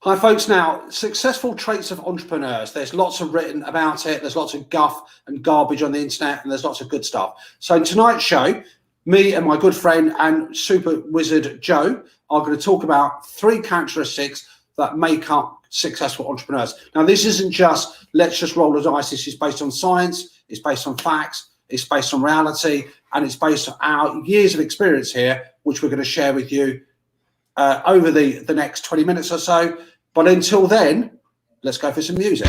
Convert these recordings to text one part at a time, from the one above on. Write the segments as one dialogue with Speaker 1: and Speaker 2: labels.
Speaker 1: Hi folks. Now, successful traits of entrepreneurs. There's lots of written about it. There's lots of guff and garbage on the internet, and there's lots of good stuff. So in tonight's show, me and my good friend and super wizard Joe are going to talk about 3 characteristics that make up successful entrepreneurs. Now, this isn't just let's just roll the dice. This is based on science. It's based on facts. It's based on reality, and it's based on our years of experience here, which we're going to share with you over the next 20 minutes or so. But until then, let's go for some music.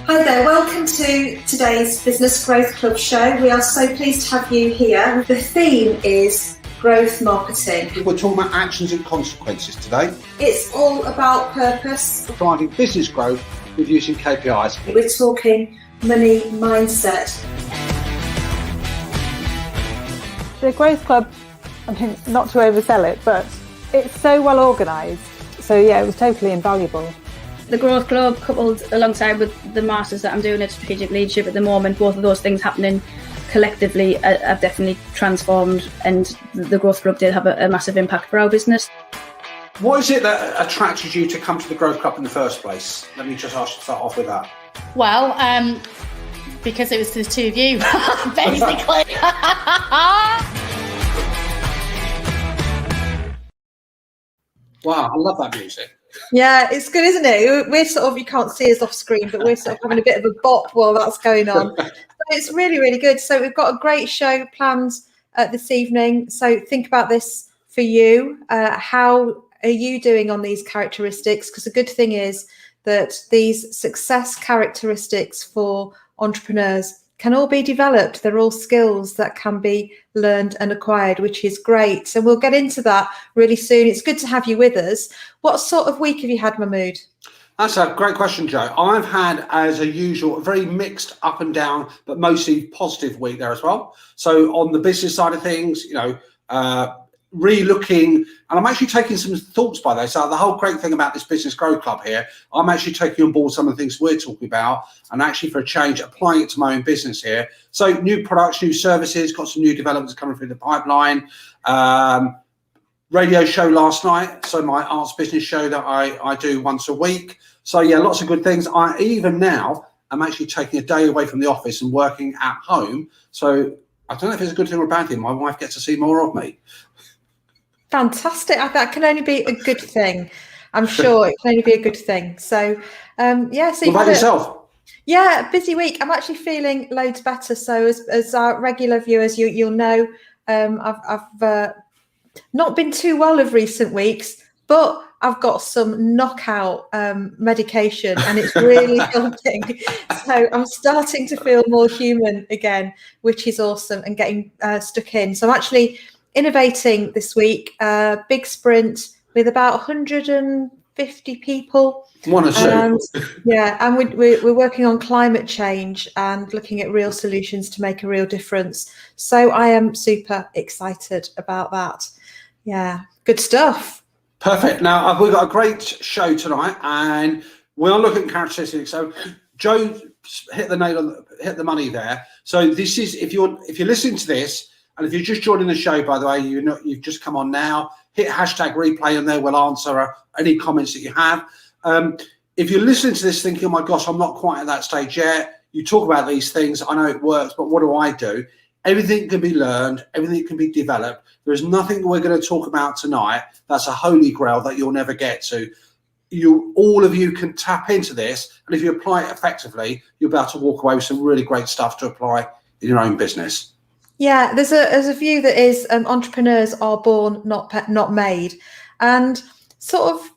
Speaker 2: Hi there, welcome to today's Business Growth Club show. We are so pleased to have you here. The theme is growth marketing.
Speaker 1: We're talking about actions and consequences today.
Speaker 2: It's all about purpose.
Speaker 1: Driving business growth with using KPIs.
Speaker 2: We're talking money mindset.
Speaker 3: The Growth Club, I mean, not to oversell it, but it's so well organised. So yeah, it was totally invaluable.
Speaker 4: The Growth Club, coupled alongside with the Masters that I'm doing at Strategic Leadership at the moment, both of those things happening collectively have definitely transformed, and the Growth Club did have a massive impact for our business.
Speaker 1: What is it that attracted you to come to the Growth Club in the first place? Let me just start off with that.
Speaker 5: Well, because it was the two of you, basically.
Speaker 1: Wow, I love that music.
Speaker 2: Yeah, it's good, isn't it? We're sort of, you can't see us off screen, but we're sort of having a bit of a bop while that's going on. But it's really, really good. So we've got a great show planned this evening. So think about this for you. How are you doing on these characteristics? Because the good thing is that these success characteristics for entrepreneurs can all be developed. They're all skills that can be learned and acquired, which is great. So we'll get into that really soon. It's good to have you with us. What sort of week have you had, Mahmood?
Speaker 1: That's a great question, Joe. I've had, as a usual, a very mixed up and down, but mostly positive week there as well. So on the business side of things, re-looking, and I'm actually taking some thoughts by those. So the whole great thing about this Business Growth Club here, I'm actually taking on board some of the things we're talking about and actually for a change, applying it to my own business here. So new products, new services, got some new developments coming through the pipeline. Radio show last night. So my arts business show that I do once a week. So yeah, lots of good things. I even now, I'm actually taking a day away from the office and working at home. So I don't know if it's a good thing or a bad thing. My wife gets to see more of me.
Speaker 2: Fantastic. That can only be a good thing. I'm sure it can only be a good thing. So, yeah. So
Speaker 1: what about yourself?
Speaker 2: Yeah, busy week. I'm actually feeling loads better. So as our regular viewers, you'll know, I've not been too well of recent weeks, but I've got some knockout medication and it's really helping. So I'm starting to feel more human again, which is awesome, and getting stuck in. So I'm actually innovating this week, big sprint with about 150 people.
Speaker 1: One or two.
Speaker 2: And we're working on climate change and looking at real solutions to make a real difference. So I am super excited about that. Yeah, good stuff.
Speaker 1: Perfect. Now we've got a great show tonight, and we are looking at characteristics. So Joe hit the money there. So this is, if you're listening to this, and if you're just joining the show, by the way, you've just come on now, hit hashtag replay on there. We'll answer any comments that you have. If you're listening to this thinking, oh my gosh, I'm not quite at that stage yet. You talk about these things. I know it works, but what do I do? Everything can be learned. Everything can be developed. There's nothing we're going to talk about tonight that's a holy grail that you'll never get to. All of you can tap into this, and if you apply it effectively, you're about to walk away with some really great stuff to apply in your own business.
Speaker 2: Yeah, there's a view that is entrepreneurs are born, not made, and sort of.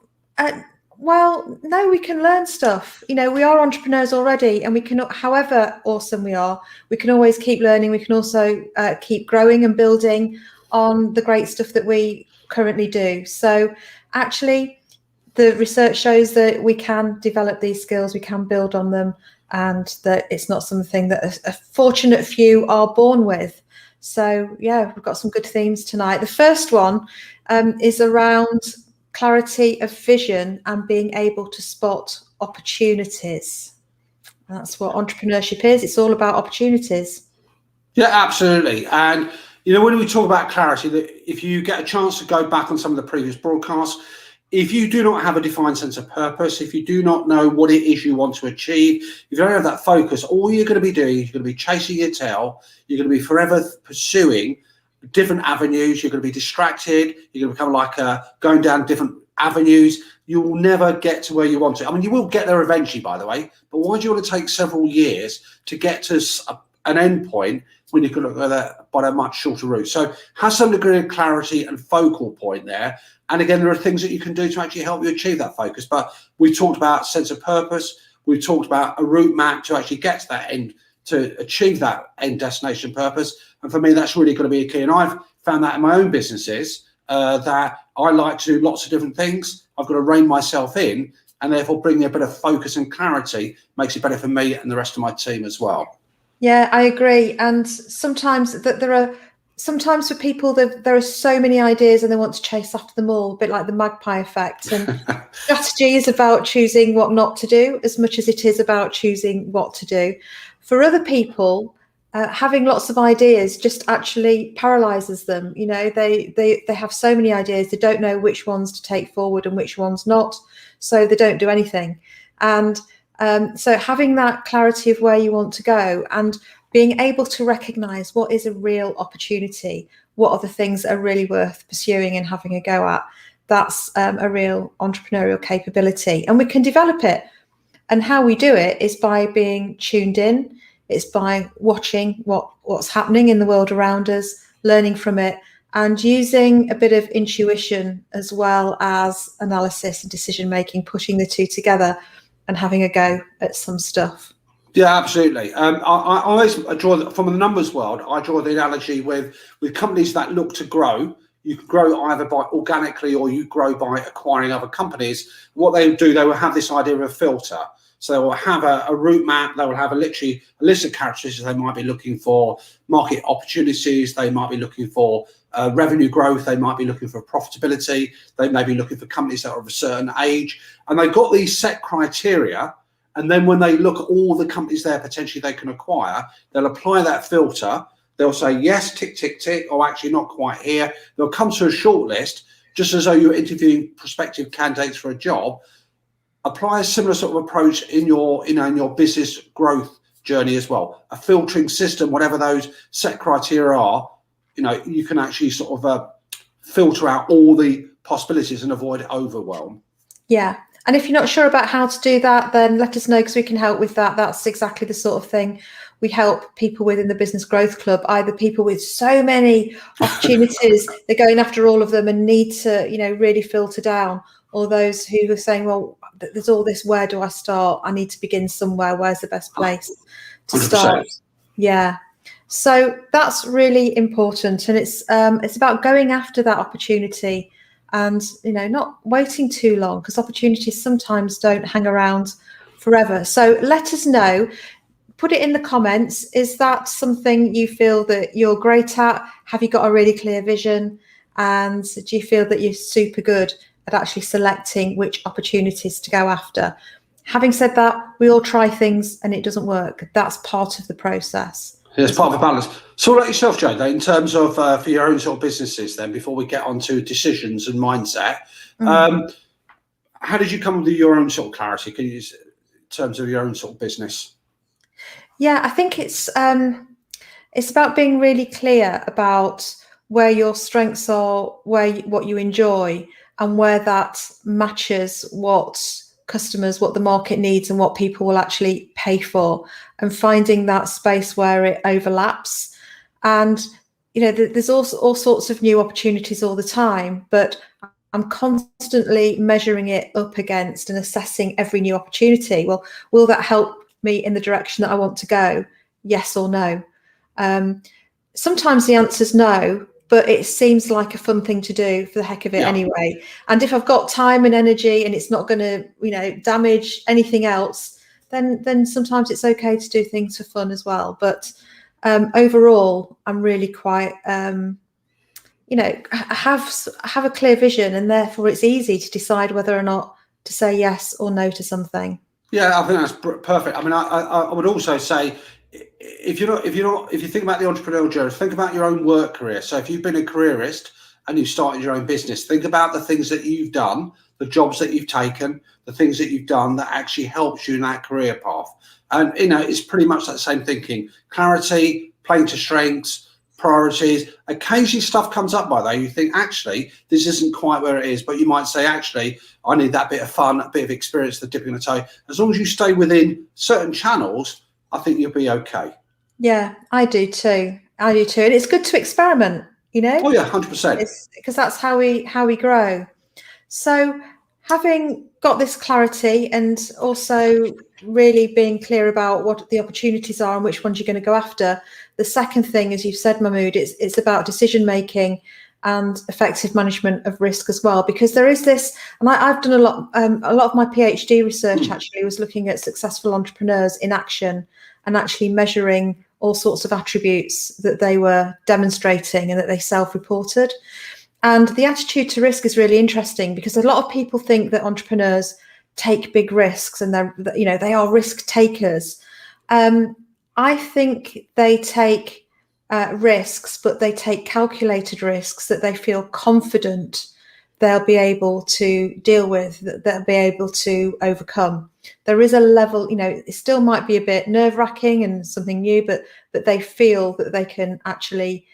Speaker 2: Well, no, we can learn stuff. We are entrepreneurs already, and we can, however awesome we are, we can always keep learning. We can also keep growing and building on the great stuff that we currently do. So actually, the research shows that we can develop these skills, we can build on them, and that it's not something that a fortunate few are born with. So yeah, we've got some good themes tonight. The first one is around clarity of vision and being able to spot opportunities. That's what entrepreneurship is. It's all about opportunities.
Speaker 1: Yeah, absolutely. And You know, when we talk about clarity, that if you get a chance to go back on some of the previous broadcasts, if you do not have a defined sense of purpose, if you do not know what it is you want to achieve, if you don't have that focus, all you're going to be doing is you're going to be chasing your tail. You're going to be forever pursuing different avenues. You're going to be distracted. You're going to become like going down different avenues. You will never get to where you want to. I mean, you will get there eventually, by the way, but why do you want to take several years to get to an end point when you can look at that by a much shorter route? So have some degree of clarity and focal point there. And again, there are things that you can do to actually help you achieve that focus. But we talked about sense of purpose. We talked about a route map to actually get to that end, to achieve that end destination purpose. And for me, that's really going to be a key. And I've found that in my own businesses, that I like to do lots of different things. I've got to rein myself in, and therefore bringing a bit of focus and clarity makes it better for me and the rest of my team as well.
Speaker 2: Yeah, I agree. And sometimes sometimes for people, there are so many ideas and they want to chase after them all, a bit like the magpie effect. And strategy is about choosing what not to do as much as it is about choosing what to do. For other people, having lots of ideas just actually paralyzes them. You know, they have so many ideas, they don't know which ones to take forward and which ones not, so they don't do anything. And so having that clarity of where you want to go and being able to recognize what is a real opportunity, what are the things that are really worth pursuing and having a go at, that's a real entrepreneurial capability. And we can develop it. And how we do it is by being tuned in. It's by watching what's happening in the world around us, learning from it, and using a bit of intuition as well as analysis and decision making, putting the two together and having a go at some stuff.
Speaker 1: Yeah, absolutely. I always draw from the numbers world. I draw the analogy with companies that look to grow. You can grow either by organically or you grow by acquiring other companies. What they do, they will have this idea of a filter. So they will have a route map. They will have literally a list of characteristics. They might be looking for market opportunities. They might be looking for revenue growth. They might be looking for profitability. They may be looking for companies that are of a certain age. And they've got these set criteria. And then when they look at all the companies there potentially they can acquire, they'll apply that filter. They'll say, yes, tick, tick, tick, or actually not quite here. They'll come to a short list, just as though you're interviewing prospective candidates for a job. Apply a similar sort of approach in your business growth journey as well. A filtering system, whatever those set criteria are, you can actually sort of filter out all the possibilities and avoid overwhelm.
Speaker 2: Yeah. And if you're not sure about how to do that, then let us know because we can help with that. That's exactly the sort of thing we help people with in the Business Growth Club, either people with so many opportunities, they're going after all of them and need to, really filter down, or those who are saying, well, there's all this, where do I start? I need to begin somewhere. Where's the best place to
Speaker 1: 100%.
Speaker 2: start? Yeah. So that's really important. And it's about going after that opportunity and, not waiting too long, because opportunities sometimes don't hang around forever. So let us know. Put it in the comments. Is that something you feel that you're great at? Have you got a really clear vision? And do you feel that you're super good at actually selecting which opportunities to go after? Having said that, we all try things and it doesn't work. That's part of the process.
Speaker 1: It's part of the balance. So like yourself, Joe, in terms of for your own sort of businesses then, before we get on to decisions and mindset, how did you come with your own sort of clarity? Can you use in terms of your own sort of business?
Speaker 2: Yeah, I think it's about being really clear about where your strengths are, what you enjoy, and where that matches what customers, what the market needs, and what people will actually pay for, and finding that space where it overlaps. And there's all sorts of new opportunities all the time, but I'm constantly measuring it up against and assessing every new opportunity. Well, will that help me in the direction that I want to go? Yes or no? Sometimes the answer's no, but it seems like a fun thing to do for the heck of it anyway. And if I've got time and energy and it's not going to, damage anything else, then sometimes it's okay to do things for fun as well. But overall, I'm really quite, I have a clear vision, and therefore it's easy to decide whether or not to say yes or no to something.
Speaker 1: Yeah, I think that's perfect. I mean, I would also say if you think about the entrepreneurial journey, think about your own work career. So if you've been a careerist and you started your own business, think about the things that you've done, the jobs that you've taken, the things that you've done that actually helps you in that career path. And it's pretty much that same thinking: clarity, playing to strengths, priorities. Occasionally stuff comes up by though, you think actually this isn't quite where it is, but you might say actually I need that bit of fun, a bit of experience, the dipping the toe. As long as you stay within certain channels, I think you'll be okay.
Speaker 2: Yeah, I do too. And it's good to experiment,
Speaker 1: Oh yeah, 100%.
Speaker 2: Because that's how we grow. So having got this clarity and also really being clear about what the opportunities are and which ones you're going to go after, the second thing, as you've said, Mahmood, it's about decision making and effective management of risk as well, because there is this, and I've done a lot of my PhD research actually was looking at successful entrepreneurs in action and actually measuring all sorts of attributes that they were demonstrating and that they self-reported. And the attitude to risk is really interesting, because a lot of people think that entrepreneurs take big risks and they are risk takers. I think they take risks, but they take calculated risks that they feel confident they'll be able to deal with, that they'll be able to overcome. There is a level, it still might be a bit nerve-wracking and something new, but they feel that they can actually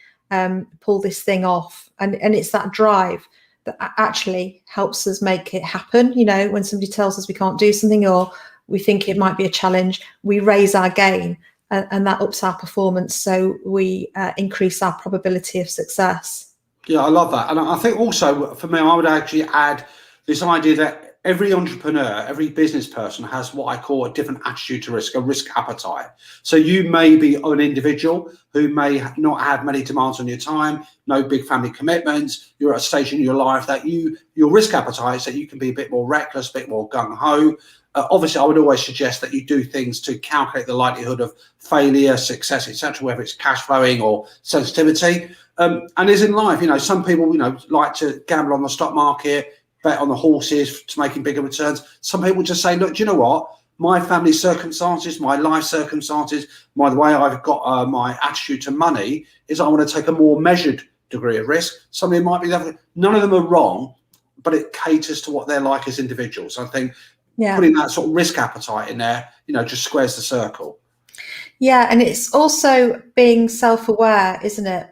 Speaker 2: pull this thing off. And it's that drive that actually helps us make it happen. When somebody tells us we can't do something or we think it might be a challenge, we raise our game and that ups our performance. So we increase our probability of success.
Speaker 1: Yeah, I love that. And I think also for me, I would actually add this idea that every entrepreneur, every business person has what I call a different attitude to risk, a risk appetite. So you may be an individual who may not have many demands on your time, no big family commitments. You're at a stage in your life that your risk appetite is that you can be a bit more reckless, a bit more gung-ho. Obviously, I would always suggest that you do things to calculate the likelihood of failure, success, etc., whether it's cash flowing or sensitivity. And as in life, some people, like to gamble on the stock market, bet on the horses to making bigger returns. Some people just say, look, do you know what? My family circumstances, my life circumstances, the way I've got my attitude to money is I want to take a more measured degree of risk. Somebody might be that. None of them are wrong, but it caters to what they're like as individuals. I think putting that sort of risk appetite in there, just squares the circle.
Speaker 2: Yeah, and it's also being self-aware, isn't it?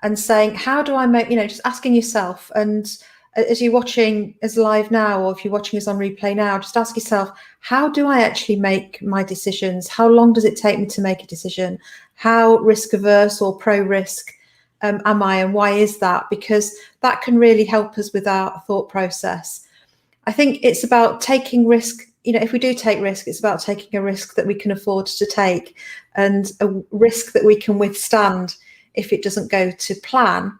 Speaker 2: And saying, how do I make, just asking yourself, and as you're watching us live now, or if you're watching us on replay now, just ask yourself, how do I actually make my decisions? How long does it take me to make a decision? How risk averse or pro risk am I, and why is that? Because that can really help us with our thought process. I think it's about taking risk. If we do take risk, it's about taking a risk that we can afford to take, and a risk that we can withstand if it doesn't go to plan.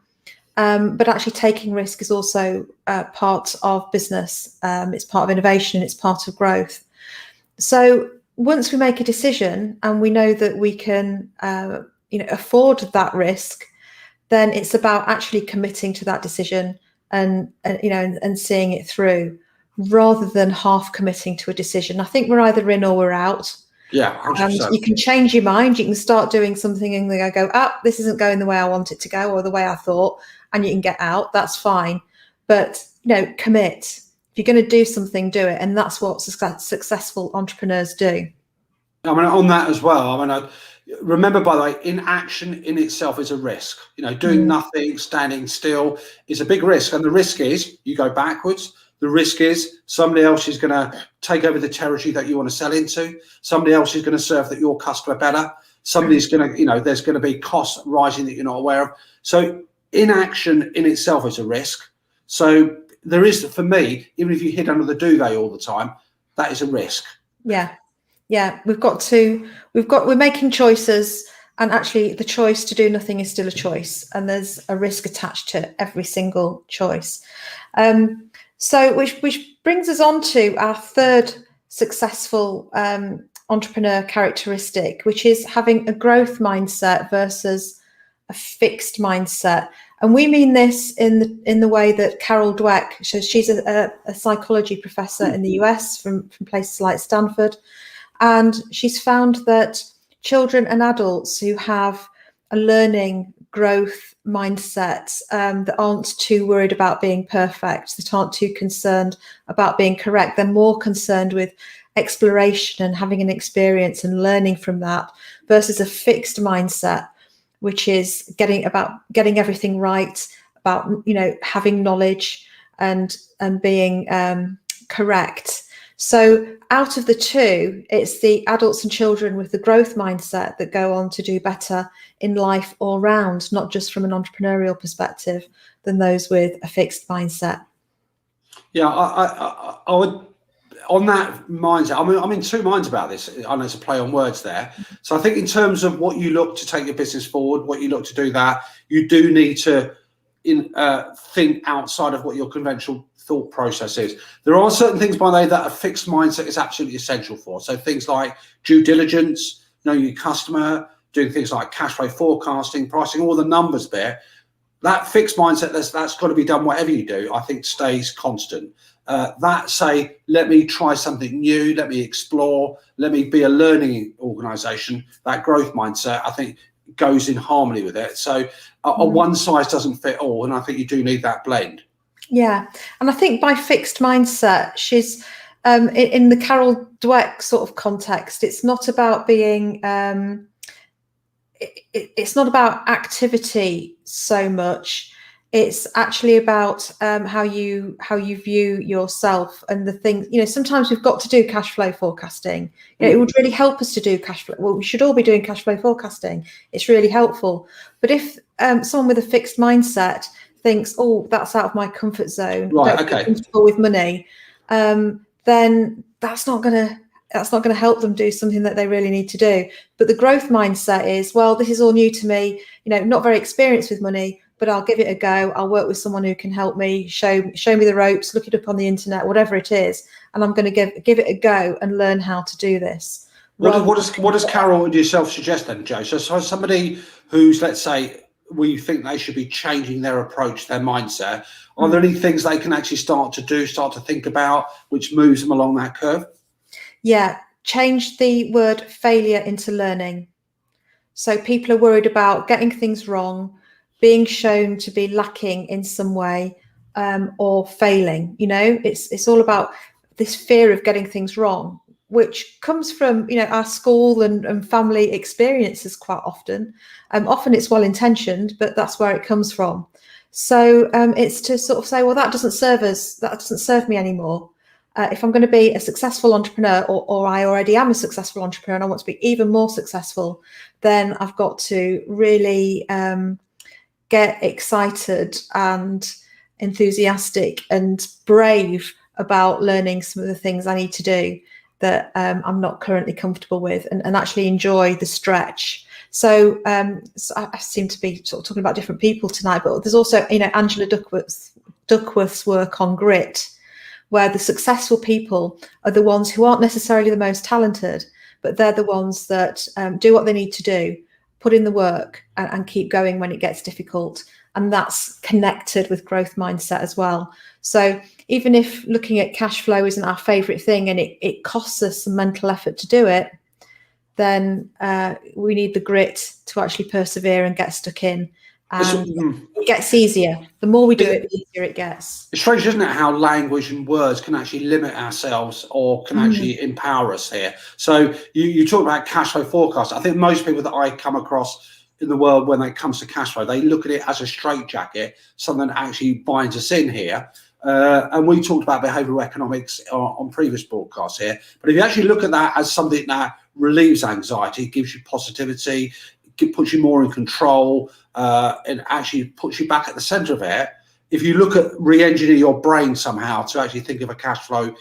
Speaker 2: But actually taking risk is also part of business. It's part of innovation. It's part of growth. So once we make a decision and we know that we can, afford that risk, then it's about actually committing to that decision and seeing it through, rather than half committing to a decision. I think we're either in or we're out.
Speaker 1: Yeah, 100%.
Speaker 2: And you can change your mind. You can start doing something and then go, this isn't going the way I want it to go, or the way I thought, and you can get out. That's fine. But, commit. If you're going to do something, do it. And that's what successful entrepreneurs do.
Speaker 1: On that as well, remember, by the way, inaction in itself is a risk. Doing nothing, standing still is a big risk. And the risk is you go backwards. The risk is somebody else is going to take over the territory that you want to sell into. Somebody else is going to serve your customer better. Somebody's going to, there's going to be costs rising that you're not aware of. So inaction in itself is a risk. So there is, for me, even if you hid under the duvet all the time, that is a risk.
Speaker 2: Yeah. We're making choices, and actually the choice to do nothing is still a choice. And there's a risk attached to every single choice. So which brings us on to our third successful entrepreneur characteristic, which is having a growth mindset versus a fixed mindset. And we mean this in the way that Carol Dweck, so she's a psychology professor in the US from places like Stanford. And she's found that children and adults who have a learning growth mindset, that aren't too worried about being perfect, that aren't too concerned about being correct. They're more concerned with exploration and having an experience and learning from that, versus a fixed mindset, which is getting everything right, about, you know, having knowledge and being correct. So out of the two, it's the adults and children with the growth mindset that go on to do better in life all round, not just from an entrepreneurial perspective, than those with a fixed mindset.
Speaker 1: Yeah, I would, on that mindset, I'm in two minds about this. I know it's a play on words there. So I think in terms of what you look to take your business forward, what you look to do that, you do need to think outside of what your conventional thought process is. There are certain things, by the way, that a fixed mindset is absolutely essential for. So things like due diligence, knowing your customer, doing things like cash flow forecasting, pricing, all the numbers there. That fixed mindset, that's got to be done whatever you do, I think stays constant. Let me try something new, let me explore, let me be a learning organization. That growth mindset, I think, goes in harmony with it. So a one size doesn't fit all, and I think you do need that blend.
Speaker 2: Yeah, and I think by fixed mindset, she's in the Carol Dweck sort of context. It's not about being. It's not about activity so much. It's actually about how you view yourself and the things. You know, sometimes we've got to do cash flow forecasting. You know, it would really help us to do cash flow. Well, we should all be doing cash flow forecasting. It's really helpful. But if someone with a fixed mindset thinks, oh, that's out of my comfort zone,
Speaker 1: right,
Speaker 2: don't feel comfortable with money, then that's not going to help them do something that they really need to do. But the growth mindset is, well, this is all new to me, you know, not very experienced with money, but I'll give it a go. I'll work with someone who can help me, show me the ropes, look it up on the internet, whatever it is, and I'm going to give it a go and learn how to do this.
Speaker 1: What does Carol and yourself suggest then, Joe? So somebody who's, let's say, we think they should be changing their approach, their mindset, are there any things they can actually start to think about, which moves them along that curve?
Speaker 2: Yeah, change the word failure into learning. So people are worried about getting things wrong, being shown to be lacking in some way, or failing. You know, it's all about this fear of getting things wrong, which comes from, you know, our school and family experiences quite often. Often it's well intentioned, but that's where it comes from. So it's to sort of say, well, that doesn't serve us. That doesn't serve me anymore. If I'm going to be a successful entrepreneur, or I already am a successful entrepreneur and I want to be even more successful, then I've got to really get excited and enthusiastic and brave about learning some of the things I need to do that I'm not currently comfortable with, and actually enjoy the stretch. So I seem to be sort of talking about different people tonight, but there's also, you know, Angela Duckworth's work on grit, where the successful people are the ones who aren't necessarily the most talented, but they're the ones that do what they need to do, put in the work, and keep going when it gets difficult. And that's connected with growth mindset as well. So even if looking at cash flow isn't our favorite thing and it costs us some mental effort to do it, then we need the grit to actually persevere and get stuck in. And it gets easier. The more we do it, the easier it gets.
Speaker 1: It's strange, isn't it, how language and words can actually limit ourselves or can actually empower us here. So you talk about cash flow forecast. I think most people that I come across in the world, when it comes to cash flow, they look at it as a straitjacket, something that actually binds us in here. And we talked about behavioural economics on previous broadcasts here. But if you actually look at that as something that relieves anxiety, gives you positivity, puts you more in control, and actually puts you back at the centre of it. If you look at re-engineer your brain somehow to actually think of a cash flow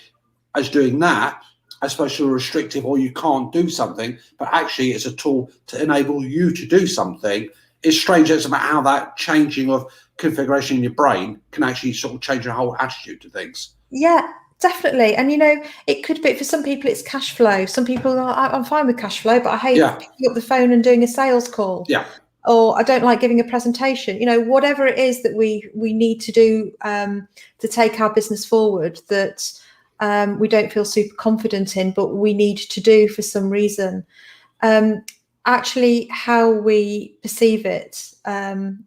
Speaker 1: as doing that, as opposed to a restrictive, or you can't do something, but actually it's a tool to enable you to do something. It's strange about how that changing of configuration in your brain can actually sort of change your whole attitude to things.
Speaker 2: Yeah, definitely. And, you know, it could be, for some people, it's cash flow. Some people are, I'm fine with cash flow, but I hate picking up the phone and doing a sales call.
Speaker 1: Yeah.
Speaker 2: Or I don't like giving a presentation. You know, whatever it is that we need to do to take our business forward, that we don't feel super confident in, but we need to do for some reason. actually how we perceive it.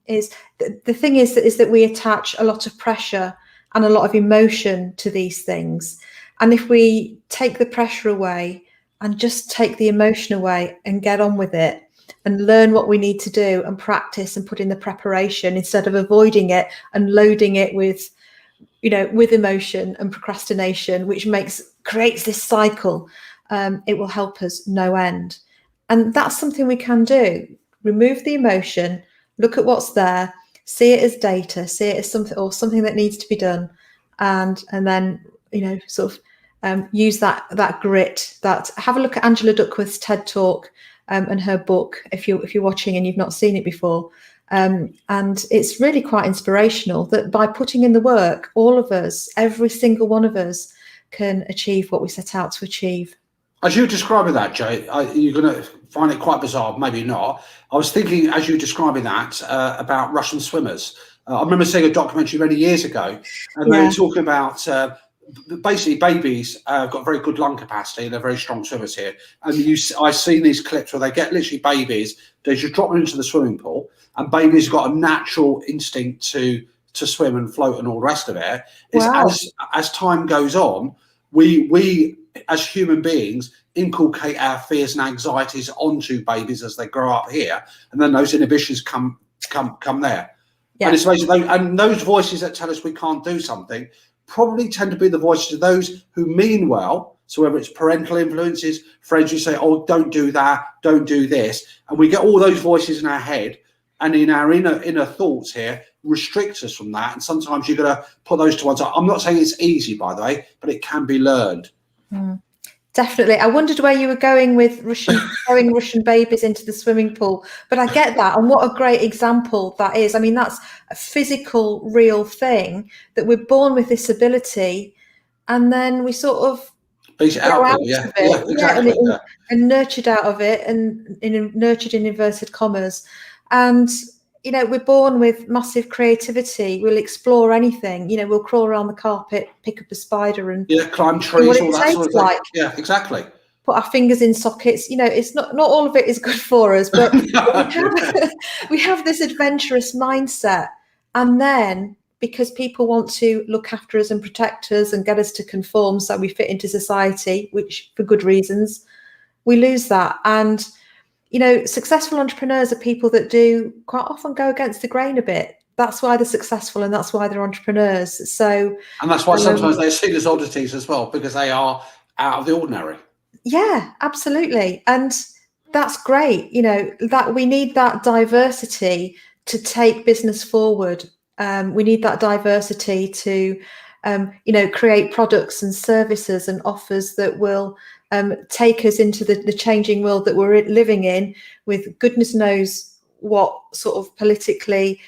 Speaker 2: Is the thing is that we attach a lot of pressure and a lot of emotion to these things. And if we take the pressure away and just take the emotion away and get on with it and learn what we need to do and practice and put in the preparation instead of avoiding it and loading it with, with emotion and procrastination, which creates this cycle, it will help us no end. And that's something we can do. Remove the emotion, look at what's there, see it as data, see it as something that needs to be done, and then use that grit. Have a look at Angela Duckworth's TED Talk and her book if you're watching and you've not seen it before. And it's really quite inspirational that by putting in the work, all of us, every single one of us, can achieve what we set out to achieve.
Speaker 1: As you're describing that, Jay, you're going to find it quite bizarre, maybe not. I was thinking, as you're describing that, about Russian swimmers. I remember seeing a documentary many years ago, and they were talking about basically babies have got very good lung capacity, and they're very strong swimmers here. And I've seen these clips where they get literally babies, they just drop them into the swimming pool, and babies have got a natural instinct to swim and float and all the rest of it.
Speaker 2: Wow.
Speaker 1: As time goes on, we as human beings inculcate our fears and anxieties onto babies as they grow up here, and then those inhibitions come there. Yeah. And it's amazing. And those voices that tell us we can't do something probably tend to be the voices of those who mean well. So whether it's parental influences, friends who say, "Oh, don't do that, don't do this," and we get all those voices in our head and in our inner thoughts here restrict us from that. And sometimes you've got to put those to one side. I'm not saying it's easy, by the way, but it can be learned.
Speaker 2: Definitely. I wondered where you were going with throwing Russian babies into the swimming pool, but I get that. And what a great example that is. I mean, that's a physical, real thing, that we're born with this ability, and then we sort of
Speaker 1: grow out of it. Exactly.
Speaker 2: And nurtured out of it, and nurtured in inverted commas. And we're born with massive creativity. We'll explore anything. We'll crawl around the carpet, pick up a spider, and
Speaker 1: climb trees, all that sort of thing.
Speaker 2: Like.
Speaker 1: Yeah, exactly.
Speaker 2: Put our fingers in sockets. It's not all of it is good for us, but we have this adventurous mindset. And then, because people want to look after us and protect us and get us to conform so we fit into society, which for good reasons, we lose that. And successful entrepreneurs are people that do quite often go against the grain a bit. That's why they're successful, and that's why they're entrepreneurs. And
Speaker 1: that's why sometimes they're seen as oddities as well, because they are out of the ordinary. Yeah,
Speaker 2: absolutely. And that's great. That we need that diversity to take business forward. We need that diversity to, create products and services and offers that will take us into the changing world that we're living in, with goodness knows what sort of politically,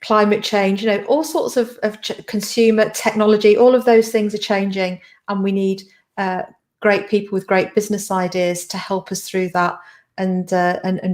Speaker 2: climate change, all sorts of consumer technology, all of those things are changing, and we need great people with great business ideas to help us through that and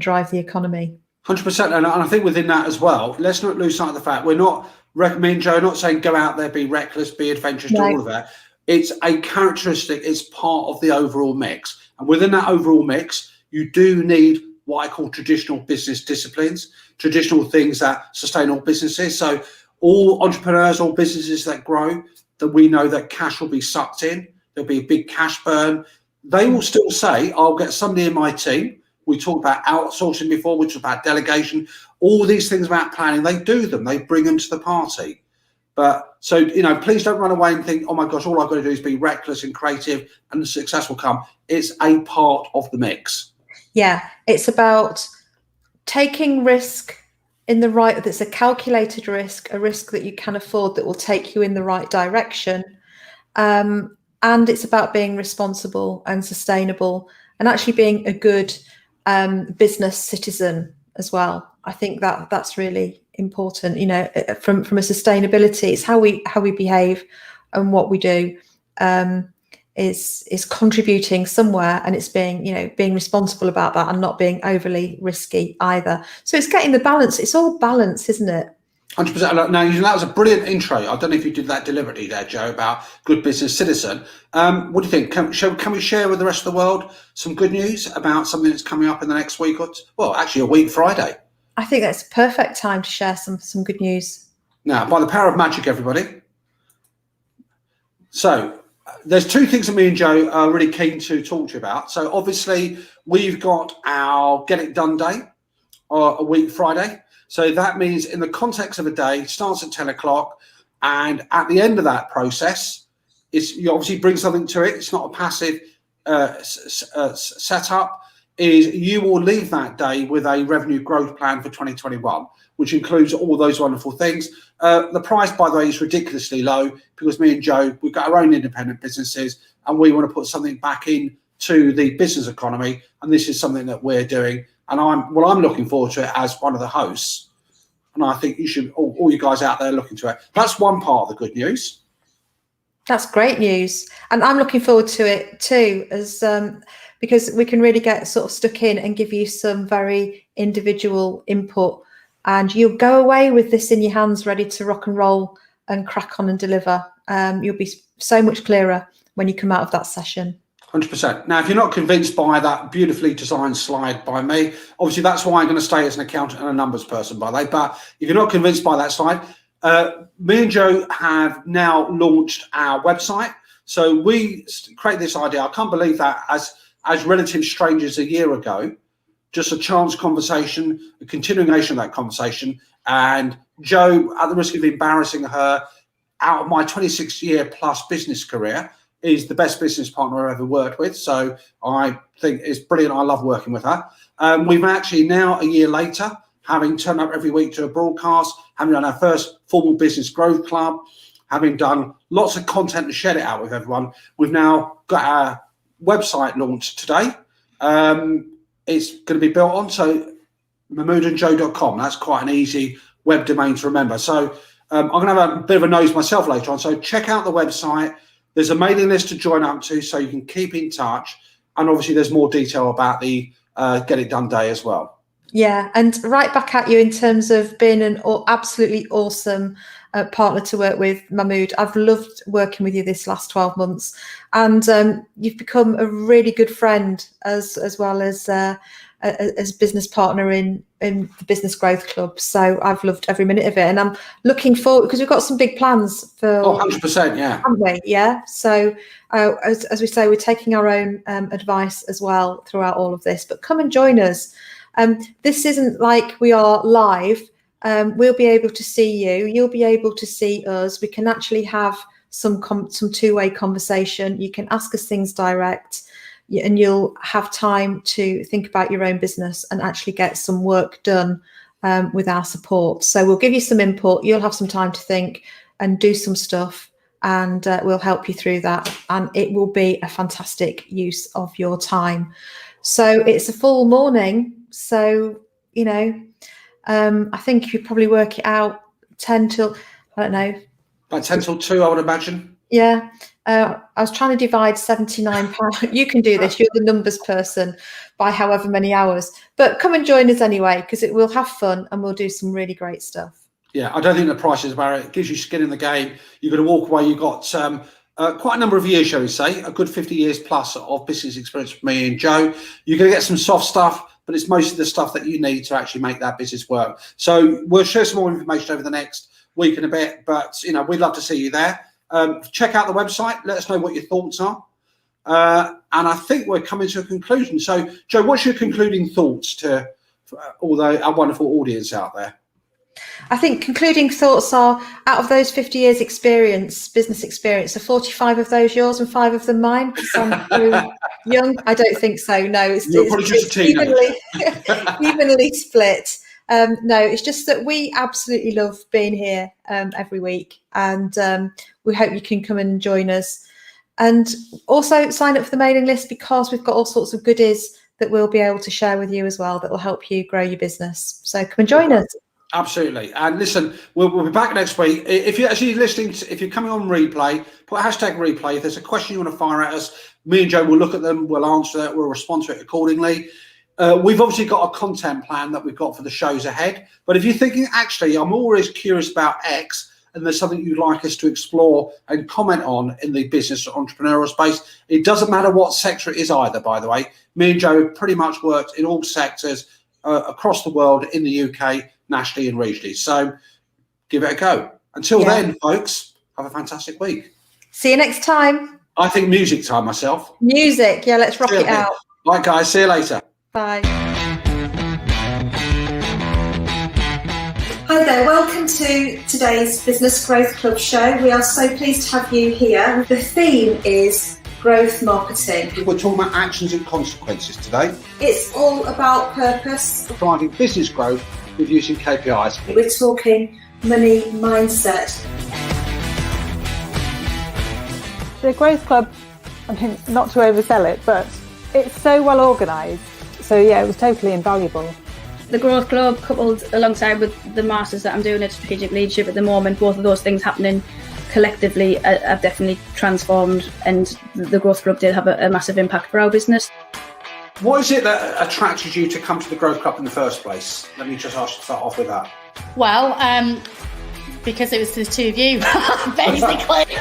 Speaker 2: drive the economy.
Speaker 1: 100%. And I think within that as well, let's not lose sight of the fact me and Joe are not saying go out there, be reckless, be adventurous, do all of that. It's a characteristic, it's part of the overall mix. And within that overall mix, you do need what I call traditional business disciplines, traditional things that sustain all businesses. So all entrepreneurs, all businesses that grow, that we know that cash will be sucked in, there'll be a big cash burn. They will still say, I'll get somebody in my team. We talked about outsourcing before, we talked about delegation, all these things about planning. They do them, they bring them to the party. But so, please don't run away and think, oh my gosh, all I've got to do is be reckless and creative and the success will come. It's a part of the mix. Yeah,
Speaker 2: it's about taking risk that's a calculated risk, a risk that you can afford, that will take you in the right direction. And it's about being responsible and sustainable, and actually being a good business citizen as well. I think that's really important. From a sustainability, it's how we behave and what we do is contributing somewhere, and it's being responsible about that and not being overly risky either. So it's getting the balance. It's all balance, isn't it?
Speaker 1: 100%. Now, that was a brilliant intro. I don't know if you did that deliberately there, Joe, about good business citizen. What do you think? Can we share with the rest of the world some good news about something that's coming up in the next week or two? Well, actually, a week Friday.
Speaker 2: I think that's a perfect time to share some good news.
Speaker 1: Now, by the power of magic, everybody. So there's two things that me and Joe are really keen to talk to you about. So obviously, we've got our Get It Done Day, a week Friday. So that means in the context of a day, starts at 10 o'clock. And at the end of that process, you obviously bring something to it. It's not a passive setup. You will leave that day with a revenue growth plan for 2021, which includes all those wonderful things. The price, by the way, is ridiculously low because me and Joe, we've got our own independent businesses and we want to put something back into the business economy. And this is something that we're doing. And I'm looking forward to it as one of the hosts. And I think you should, all you guys out there looking to it. That's one part of the good news.
Speaker 2: That's great news. And I'm looking forward to it too, because we can really get sort of stuck in and give you some very individual input. And you'll go away with this in your hands, ready to rock and roll and crack on and deliver. You'll be so much clearer when you come out of that session.
Speaker 1: 100%. Now, if you're not convinced by that beautifully designed slide by me, obviously that's why I'm going to stay as an accountant and a numbers person, by the way. But if you're not convinced by that slide, me and Joe have now launched our website. So we created this idea. I can't believe that as relative strangers a year ago, just a chance conversation, a continuation of that conversation. And Joe, at the risk of embarrassing her, out of my 26-year plus business career, is the best business partner I've ever worked with. So I think it's brilliant. I love working with her. We've actually now, a year later, having turned up every week to a broadcast, having done our first formal business growth club, having done lots of content and shared it out with everyone, we've now got our website launched today. It's going to be built on, so mahmoodandjoe.com. That's quite an easy web domain to remember. So I'm going to have a bit of a nose myself later on. So check out the website. There's a mailing list to join up to so you can keep in touch. And obviously there's more detail about the Get It Done Day as well.
Speaker 2: Yeah, and right back at you in terms of being an absolutely awesome partner to work with, Mahmood. I've loved working with you this last 12 months. And you've become a really good friend as well as business partner in the Business Growth Club. So I've loved every minute of it. And I'm looking forward, because we've got some big plans for...
Speaker 1: 100%, yeah.
Speaker 2: Haven't we? Yeah. So as we say, we're taking our own advice as well throughout all of this. But come and join us. This isn't like we are live. We'll be able to see you. You'll be able to see us. We can actually have some two-way conversation. You can ask us things direct, and you'll have time to think about your own business and actually get some work done with our support. So we'll give you some input. You'll have some time to think and do some stuff, and we'll help you through that. And it will be a fantastic use of your time. So it's a full morning. So, I think you probably work it out 10 till, I don't know.
Speaker 1: About 10 till 2, I would imagine.
Speaker 2: Yeah. I was trying to divide £79. You can do this. You're the numbers person, by however many hours. But come and join us anyway, because we'll have fun and we'll do some really great stuff.
Speaker 1: Yeah, I don't think the price is a barrier. It gives you skin in the game. You're going to walk away. You've got quite a number of years, shall we say, a good 50 years plus of business experience with me and Joe. You're going to get some soft stuff, but it's most of the stuff that you need to actually make that business work. So we'll share some more information over the next week and a bit, but we'd love to see you there. Check out the website. Let us know what your thoughts are. And I think we're coming to a conclusion. So, Joe, what's your concluding thoughts for all our wonderful audience out there?
Speaker 2: I think concluding thoughts are, out of those 50 years experience, business experience, are 45 of those yours and 5 of them mine? Because I'm too young. I don't think so. No, it's evenly split. No, it's just that we absolutely love being here every week, and we hope you can come and join us. And also sign up for the mailing list, because we've got all sorts of goodies that we'll be able to share with you as well that will help you grow your business. So come and join us.
Speaker 1: Absolutely. And listen, we'll be back next week. If you're actually listening, if you're coming on replay, put #replay. If there's a question you want to fire at us, me and Joe will look at them, we'll answer it, we'll respond to it accordingly. we've obviously got a content plan that we've got for the shows ahead. But if you're thinking, actually, I'm always curious about X, and there's something you'd like us to explore and comment on in the business or entrepreneurial space, it doesn't matter what sector it is either, by the way. Me and Joe have pretty much worked in all sectors across the world, in the UK, nationally and regionally. So give it a go. Until then, folks, have a fantastic week.
Speaker 2: See you next time.
Speaker 1: I think music time myself.
Speaker 2: Music. Yeah, let's rock it out.
Speaker 1: Right, guys. See you later.
Speaker 2: Bye. Hi there, welcome to today's Business Growth Club show. We are so pleased to have you here. The theme is growth marketing.
Speaker 1: We're talking about actions and consequences today.
Speaker 2: It's all about purpose.
Speaker 1: Driving business growth with using KPIs.
Speaker 2: We're talking money mindset.
Speaker 3: The Growth Club, I mean, not to oversell it, but it's so well organised. So yeah, it was totally invaluable.
Speaker 4: The Growth Club, coupled alongside with the masters that I'm doing at strategic leadership at the moment, both of those things happening collectively have definitely transformed, and the Growth Club did have a massive impact for our business.
Speaker 1: What is it that attracted you to come to the Growth Club in the first place? Let me just start off with that.
Speaker 5: Well, because it was the two of you, basically.